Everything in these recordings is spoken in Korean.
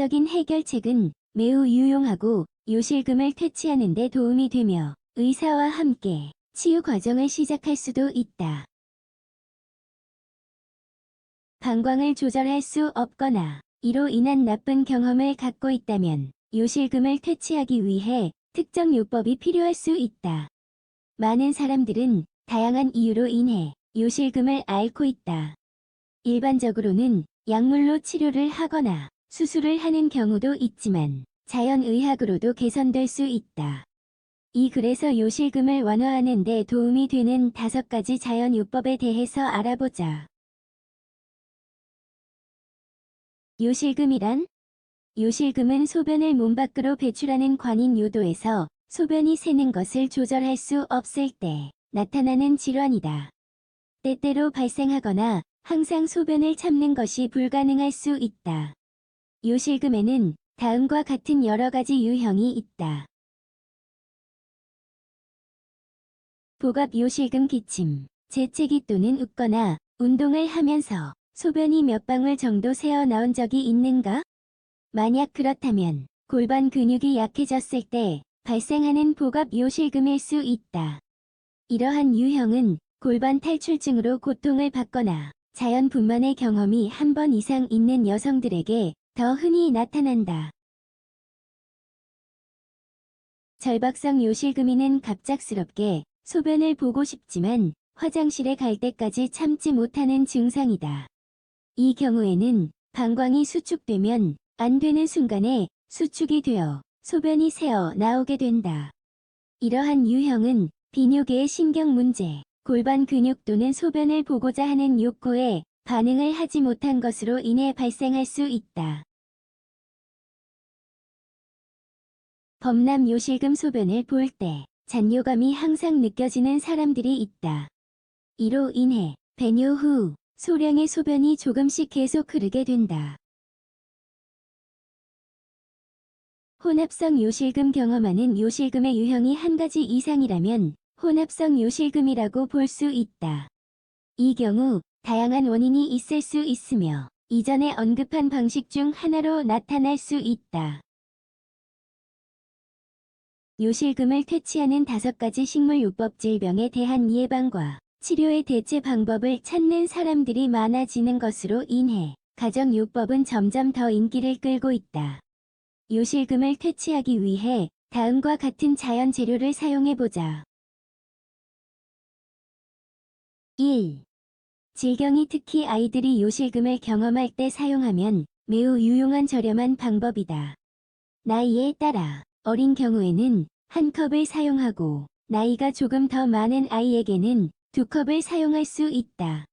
일반적인 해결책은 매우 유용하고 요실금을 퇴치하는 데 도움이 되며 의사와 함께 치유 과정을 시작할 수도 있다. 방광을 조절할 수 없거나 이로 인한 나쁜 경험을 갖고 있다면 요실금을 퇴치하기 위해 특정 요법이 필요할 수 있다. 많은 사람들은 다양한 이유로 인해 요실금을 앓고 있다. 일반적으로는 약물로 치료를 하거나 수술을 하는 경우도 있지만 자연의학으로도 개선될 수 있다. 이 글에서 요실금을 완화하는 데 도움이 되는 5가지 자연요법에 대해서 알아보자. 요실금이란? 요실금은 소변을 몸 밖으로 배출하는 관인 요도에서 소변이 새는 것을 조절할 수 없을 때 나타나는 질환이다. 때때로 발생하거나 항상 소변을 참는 것이 불가능할 수 있다. 요실금에는 다음과 같은 여러 가지 유형이 있다. 복압 요실금 기침, 재채기 또는 웃거나 운동을 하면서 소변이 몇 방울 정도 새어 나온 적이 있는가? 만약 그렇다면 골반 근육이 약해졌을 때 발생하는 복압 요실금일 수 있다. 이러한 유형은 골반 탈출증으로 고통을 받거나 자연분만의 경험이 한 번 이상 있는 여성들에게 더 흔히 나타난다. 절박성 요실금이는 갑작스럽게 소변을 보고 싶지만 화장실에 갈 때까지 참지 못하는 증상이다. 이 경우에는 방광이 수축되면 안 되는 순간에 수축이 되어 소변이 새어 나오게 된다. 이러한 유형은 비뇨기의 신경 문제, 골반 근육 또는 소변을 보고자 하는 욕구에 반응을 하지 못한 것으로 인해 발생할 수 있다. 범람 요실금 소변을 볼 때 잔뇨감이 항상 느껴지는 사람들이 있다. 이로 인해 배뇨 후 소량의 소변이 조금씩 계속 흐르게 된다. 혼합성 요실금 경험하는 요실금의 유형이 한 가지 이상이라면 혼합성 요실금이라고 볼 수 있다. 이 경우 다양한 원인이 있을 수 있으며 이전에 언급한 방식 중 하나로 나타날 수 있다. 요실금을 퇴치하는 5가지 식물요법 질병에 대한 예방과 치료의 대체 방법을 찾는 사람들이 많아지는 것으로 인해 가정요법은 점점 더 인기를 끌고 있다. 요실금을 퇴치하기 위해 다음과 같은 자연 재료를 사용해보자. 1. 질경이 특히 아이들이 요실금을 경험할 때 사용하면 매우 유용한 저렴한 방법이다. 나이에 따라 어린 경우에는 1컵을 사용하고 나이가 조금 더 많은 아이에게는 2컵을 사용할 수 있다.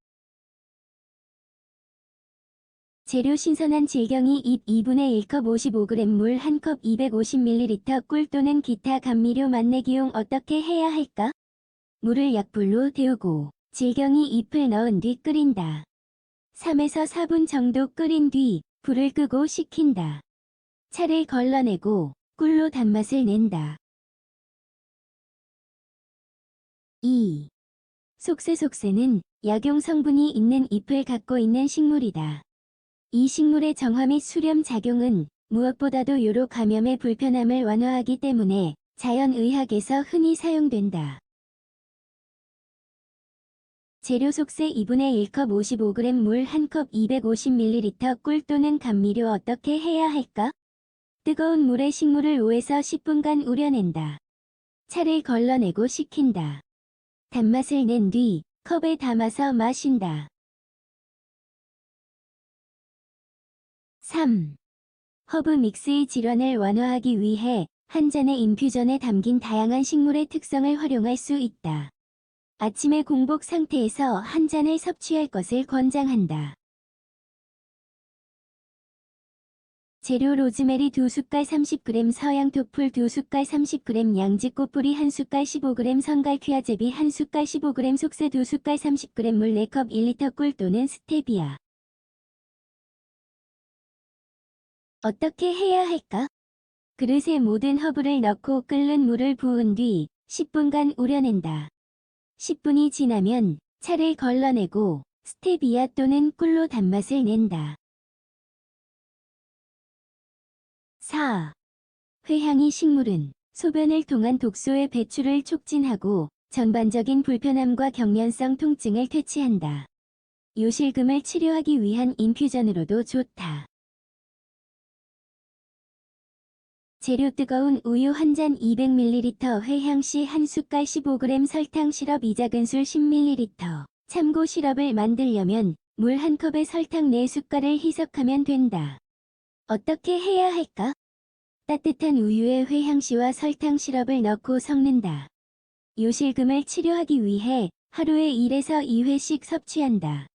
재료 신선한 질경이 잎 2분의 1컵 55g 물 1컵 250ml 꿀 또는 기타 감미료 맛내기용. 어떻게 해야 할까? 물을 약불로 데우고 질경이 잎을 넣은 뒤 끓인다. 3에서 4분 정도 끓인 뒤 불을 끄고 식힌다. 차를 걸러내고 꿀로 단맛을 낸다. 2. 속세속세는 약용 성분이 있는 잎을 갖고 있는 식물이다. 이 식물의 정화 및 수렴 작용은 무엇보다도 요로 감염의 불편함을 완화하기 때문에 자연의학에서 흔히 사용된다. 재료 속세 2분의 1컵 55g 물 1컵 250ml 꿀 또는 감미료. 어떻게 해야 할까? 뜨거운 물에 식물을 5에서 10분간 우려낸다. 차를 걸러내고 식힌다. 단맛을 낸 뒤 컵에 담아서 마신다. 3. 허브 믹스의 질환을 완화하기 위해 한 잔의 인퓨전에 담긴 다양한 식물의 특성을 활용할 수 있다. 아침에 공복 상태에서 한 잔을 섭취할 것을 권장한다. 재료 로즈메리 2숟갈 30g, 서양토풀 2숟갈 30g, 양지꽃뿌리 1숟갈 15g, 성갈퀴아제비 1숟갈 15g, 속세 2숟갈 30g, 물 4컵 1리터 꿀 또는 스테비아. 어떻게 해야 할까? 그릇에 모든 허브를 넣고 끓는 물을 부은 뒤 10분간 우려낸다. 10분이 지나면 차를 걸러내고 스테비아 또는 꿀로 단맛을 낸다. 4. 회향이 식물은 소변을 통한 독소의 배출을 촉진하고 전반적인 불편함과 경련성 통증을 퇴치한다. 요실금을 치료하기 위한 인퓨전으로도 좋다. 재료 뜨거운 우유 한 잔 200ml 회향 시 한 숟갈 15g 설탕 시럽 이작은 술 10ml. 참고 시럽을 만들려면 물 한 컵에 설탕 4숟갈을 희석하면 된다. 어떻게 해야 할까? 따뜻한 우유에 회향씨와 설탕 시럽을 넣고 섞는다. 요실금을 치료하기 위해 하루에 1에서 2회씩 섭취한다.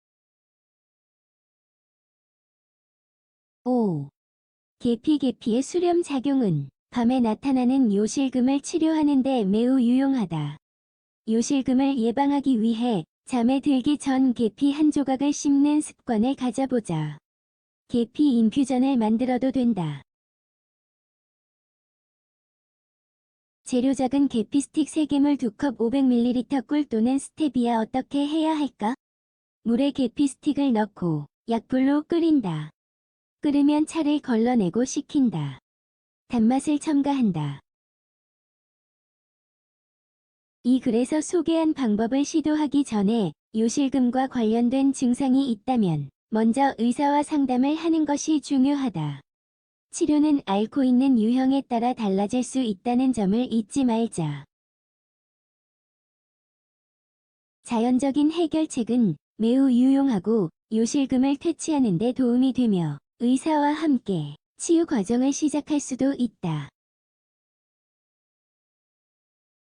5. 계피의 수렴 작용은 밤에 나타나는 요실금을 치료하는 데 매우 유용하다. 요실금을 예방하기 위해 잠에 들기 전 계피 한 조각을 씹는 습관을 가져보자. 계피 인퓨전을 만들어도 된다. 재료 작은 계피 스틱 3개물 2컵 500ml 꿀 또는 스테비아. 어떻게 해야 할까? 물에 계피 스틱을 넣고 약불로 끓인다. 끓으면 차를 걸러내고 식힌다. 단맛을 첨가한다. 이 글에서 소개한 방법을 시도하기 전에 요실금과 관련된 증상이 있다면 먼저 의사와 상담을 하는 것이 중요하다. 치료는 앓고 있는 유형에 따라 달라질 수 있다는 점을 잊지 말자. 자연적인 해결책은 매우 유용하고 요실금을 퇴치하는 데 도움이 되며 의사와 함께 치유 과정을 시작할 수도 있다.